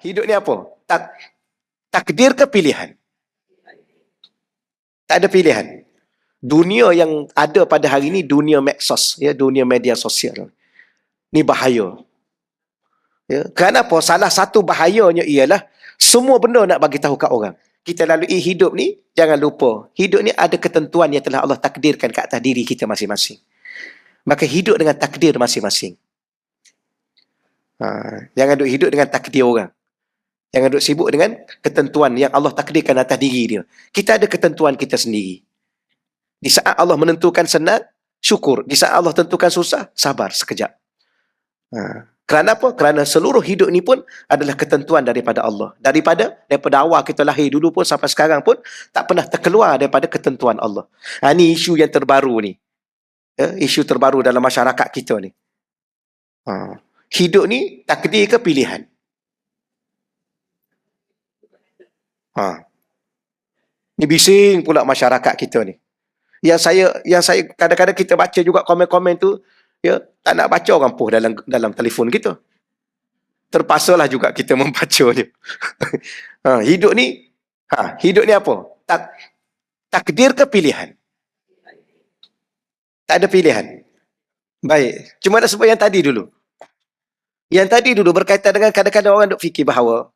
Hidup ni apa? Takdir ke pilihan? Tak ada pilihan. Dunia yang ada pada hari ini, dunia medsos, ya, dunia media sosial. Ni bahaya. Ya, kenapa? Salah satu bahayanya ialah semua benda nak bagi tahu kat orang. Kita lalui hidup ni, jangan lupa, hidup ni ada ketentuan yang telah Allah takdirkan kat atas diri kita masing-masing. Maka hidup dengan takdir masing-masing. Jangan duk hidup dengan takdir orang. Jangan duk sibuk dengan ketentuan yang Allah takdirkan atas diri dia. Kita ada ketentuan kita sendiri. Di saat Allah menentukan senang, syukur. Di saat Allah tentukan susah, sabar sekejap. Kerana apa? Kerana seluruh hidup ni pun adalah ketentuan daripada Allah. Daripada awal kita lahir dulu pun sampai sekarang pun tak pernah terkeluar daripada ketentuan Allah. Ini isu yang terbaru ni. Isu terbaru dalam masyarakat kita ni. Hidup ni takdir ke pilihan? Ni bising pula masyarakat kita ni. Yang saya kadang-kadang kita baca juga komen-komen tu, ya, tak nak baca orang post dalam telefon kita. Terpaksalah juga kita membacanya. Hidup ni apa? Takdir ke pilihan? Tak ada pilihan. Baik, cuma nak sebut yang tadi dulu. Yang tadi dulu berkaitan dengan kadang-kadang orang duk fikir bahawa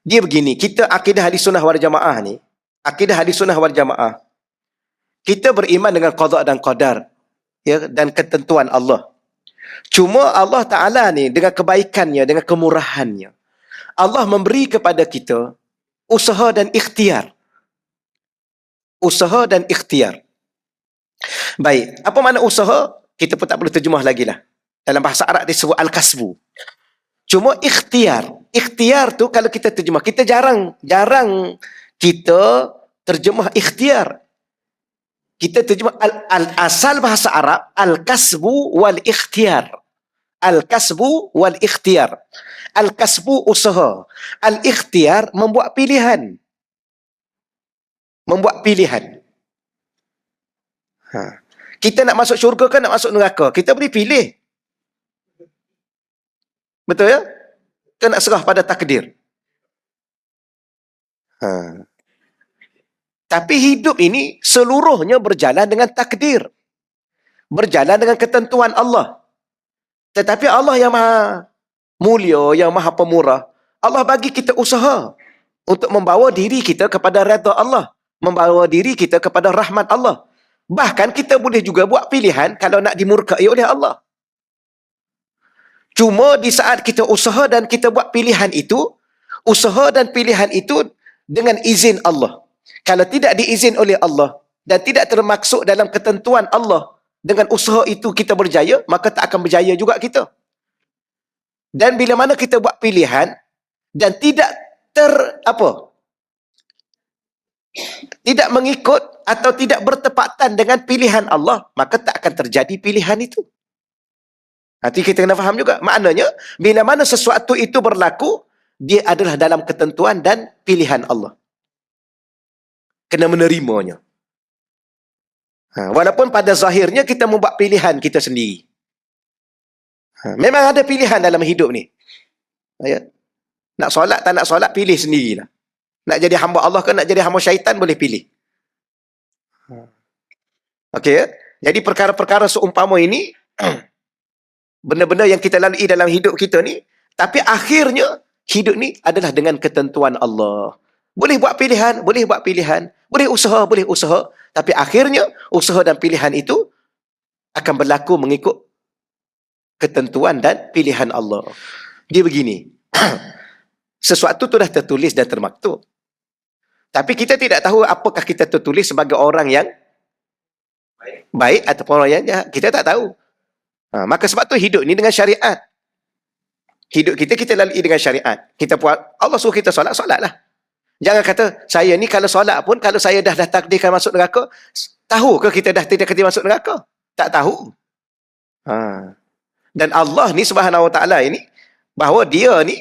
dia begini, kita akidah ahli sunnah wal jamaah ni, akidah ahli sunnah wal jamaah, kita beriman dengan qada dan qadar, ya, dan ketentuan Allah. Cuma Allah Ta'ala ni dengan kebaikannya, dengan kemurahannya, Allah memberi kepada kita usaha dan ikhtiar. Usaha dan ikhtiar. Baik, apa makna usaha? Kita pun tak perlu terjemah lagi lah. Dalam bahasa Arab disebut al-kasbu. Cuma ikhtiar. Ikhtiar tu kalau kita terjemah, kita jarang kita terjemah ikhtiar. Kita terjemah asal bahasa Arab al-kasbu wal ikhtiar. Al-kasbu wal ikhtiar. Al-kasbu usaha. Al-ikhtiar membuat pilihan. Membuat pilihan. Kita nak masuk syurga ke nak masuk neraka? Kita boleh pilih. Betul ya? Kita nak serah pada takdir. Tapi hidup ini seluruhnya berjalan dengan takdir. Berjalan dengan ketentuan Allah. Tetapi Allah yang maha mulia, yang maha pemurah, Allah bagi kita usaha untuk membawa diri kita kepada redha Allah. Membawa diri kita kepada rahmat Allah. Bahkan kita boleh juga buat pilihan kalau nak dimurkai oleh Allah. Cuma di saat kita usaha dan kita buat pilihan itu, usaha dan pilihan itu dengan izin Allah. Kalau tidak diizin oleh Allah dan tidak termaksud dalam ketentuan Allah, dengan usaha itu kita berjaya, maka tak akan berjaya juga kita. Dan bila mana kita buat pilihan dan tidak tidak mengikut atau tidak bertepatan dengan pilihan Allah, maka tak akan terjadi pilihan itu. Nanti kita kena faham juga. Maknanya, bila mana sesuatu itu berlaku, dia adalah dalam ketentuan dan pilihan Allah. Kena menerimanya. Walaupun pada zahirnya kita membuat pilihan kita sendiri. Memang ada pilihan dalam hidup ni. Nak solat tak nak solat, pilih sendirilah. Nak jadi hamba Allah ke nak jadi hamba syaitan, boleh pilih. Okey ya? Jadi perkara-perkara seumpama ini benda-benda yang kita lalui dalam hidup kita ni, tapi akhirnya hidup ni adalah dengan ketentuan Allah. Boleh buat pilihan, boleh usaha, tapi akhirnya usaha dan pilihan itu akan berlaku mengikut ketentuan dan pilihan Allah. Dia begini. Sesuatu tu dah tertulis dan termaktub. Tapi kita tidak tahu apakah kita tertulis sebagai orang yang baik ataupun orang yang jahat. Kita tak tahu. Maka sebab tu hidup ni dengan syariat. Hidup kita lalui dengan syariat. Kita buat, Allah suruh kita solat, solatlah. Jangan kata, saya ni kalau solat pun, kalau saya dah takdirkan masuk neraka, tahu ke kita dah tidak masuk neraka? Tak tahu. Dan Allah ni Subhanahu Wa Taala ini, bahawa dia ni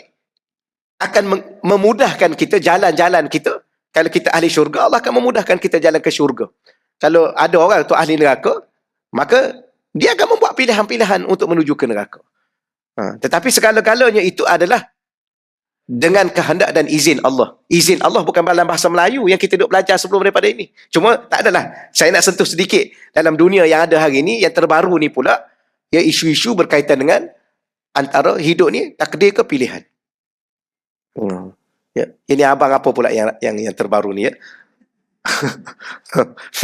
akan memudahkan kita jalan-jalan kita. Kalau kita ahli syurga, Allah akan memudahkan kita jalan ke syurga. Kalau ada orang tu ahli neraka, maka dia akan membuat pilihan-pilihan untuk menuju ke neraka. Tetapi segala-galanya itu adalah dengan kehendak dan izin Allah. Izin Allah bukan dalam bahasa Melayu yang kita duk belajar sebelum daripada ini. Cuma tak adalah. Saya nak sentuh sedikit dalam dunia yang ada hari ini, yang terbaru ni pula, ya, isu-isu berkaitan dengan antara hidup ni takdir ke pilihan. Ya, ini abang apa pula yang terbaru ni, ya?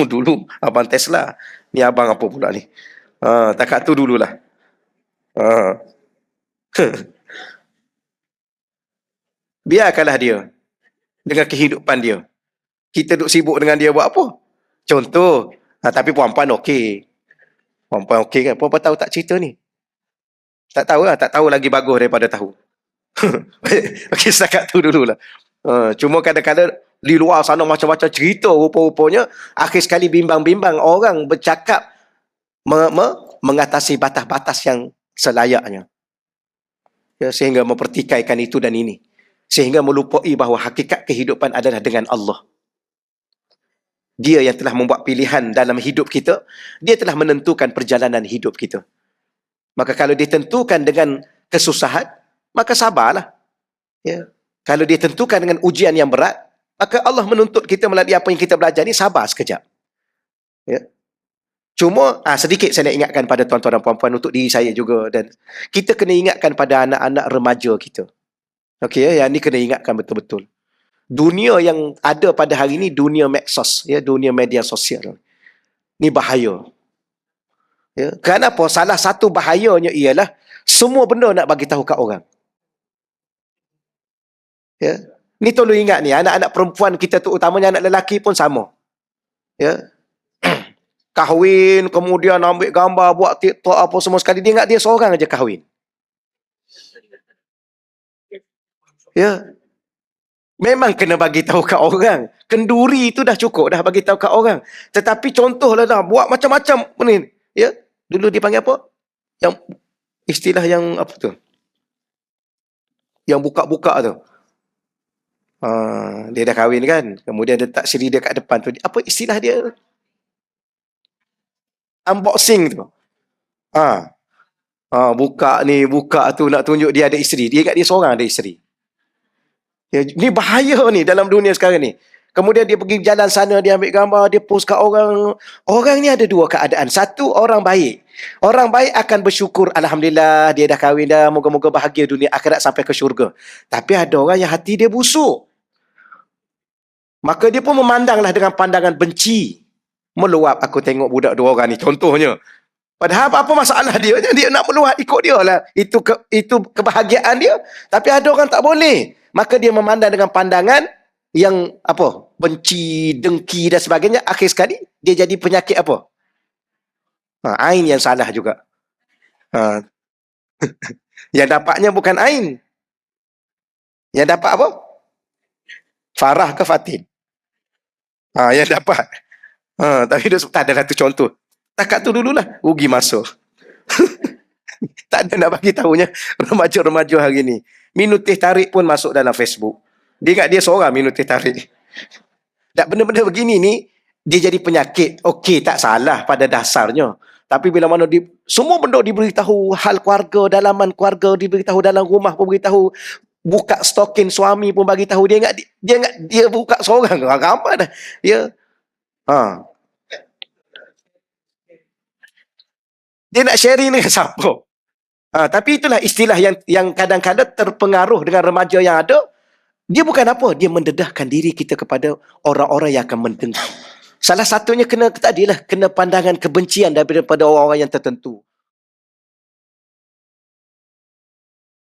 Dulu abang Tesla, ni abang apa pula ni? Takat tu dululah. Biarkanlah dia dengan kehidupan dia. Kita duk sibuk dengan dia buat apa? Contoh, tapi puan-puan okey. Puan-puan okey kan? Puan-puan tahu tak cerita ni? Tak tahu lah, tak tahu lagi bagus daripada tahu. Okey, setakat tu dululah. Cuma kadang-kadang di luar sana macam-macam cerita rupa-rupanya, akhir sekali bimbang-bimbang orang bercakap mengatasi batas-batas yang selayaknya. Ya, sehingga mempertikaikan itu dan ini. Sehingga melupai bahawa hakikat kehidupan adalah dengan Allah. Dia yang telah membuat pilihan dalam hidup kita. Dia telah menentukan perjalanan hidup kita. Maka kalau ditentukan dengan kesusahan, maka sabarlah. Ya. Kalau ditentukan dengan ujian yang berat, maka Allah menuntut kita melalui apa yang kita belajar ni, sabar sekejap. Ya. Cuma sedikit saya nak ingatkan pada tuan-tuan dan puan-puan, untuk diri saya juga, dan kita kena ingatkan pada anak-anak remaja kita. Okey, ya, yang ni kena ingatkan betul-betul. Dunia yang ada pada hari ini, dunia medsos, ya, dunia media sosial. Ni bahaya. Ya, kenapa? Salah satu bahayanya ialah semua benda nak bagi tahu kat orang. Ya. Ni tolong ingat ni, anak-anak perempuan kita tu, utamanya anak lelaki pun sama. Ya. Kahwin, kemudian ambil gambar, buat TikTok apa semua sekali. Dia ingat dia seorang aja kahwin. Ya. Memang kena bagi tahu kat orang. Kenduri itu dah cukup dah bagi tahu kat orang. Tetapi contohlah dah buat macam-macam ni. Ya. Dulu dipanggil apa? Yang istilah yang apa tu? Yang buka-buka tu. Dia dah kahwin kan. Kemudian dia letak siri dia kat depan tu. Apa istilah dia? Unboxing tu. Buka ni, buka tu, nak tunjuk dia ada isteri. Dia ingat dia seorang ada isteri. Ya, ni bahaya ni dalam dunia sekarang ni. Kemudian dia pergi jalan sana, dia ambil gambar, dia post kat orang. Orang ni ada dua keadaan. Satu, orang baik. Orang baik akan bersyukur, alhamdulillah dia dah kahwin dah, moga-moga bahagia dunia akhirat sampai ke syurga. Tapi ada orang yang hati dia busuk. Maka dia pun memandanglah dengan pandangan benci. Meluap, aku tengok budak dua orang ni, contohnya. Padahal apa masalah dia? Dia nak meluap, ikut dia lah. Itu kebahagiaan dia. Tapi ada orang tak boleh. Maka dia memandang dengan pandangan yang apa? Benci, dengki dan sebagainya. Akhir sekali dia jadi penyakit apa? Ain yang salah juga. Yang dapatnya bukan ain. Yang dapat apa? Farah ke Fatin? Yang dapat. Tapi dia tak adalah tu contoh. Takat tu dululah. Rugi masuk. Tak ada nak bagi tahunya remaja-remaja hari ni. Minum teh tarik pun masuk dalam Facebook. Dia ingat dia seorang minum teh tarik. Tak, benda-benda begini ni, dia jadi penyakit. Okey, tak salah pada dasarnya. Tapi bila mana semua benda diberitahu, hal keluarga, dalaman keluarga diberitahu, dalam rumah pun beritahu, buka stokin suami pun bagi tahu. Dia ingat dia buka seorang. Ramai dah. Dia dia nak sharing dengan siapa? Tapi itulah istilah yang kadang-kadang terpengaruh dengan remaja yang ada. Dia bukan apa, dia mendedahkan diri kita kepada orang-orang yang akan mendengar. Salah satunya kena pandangan kebencian daripada orang-orang yang tertentu.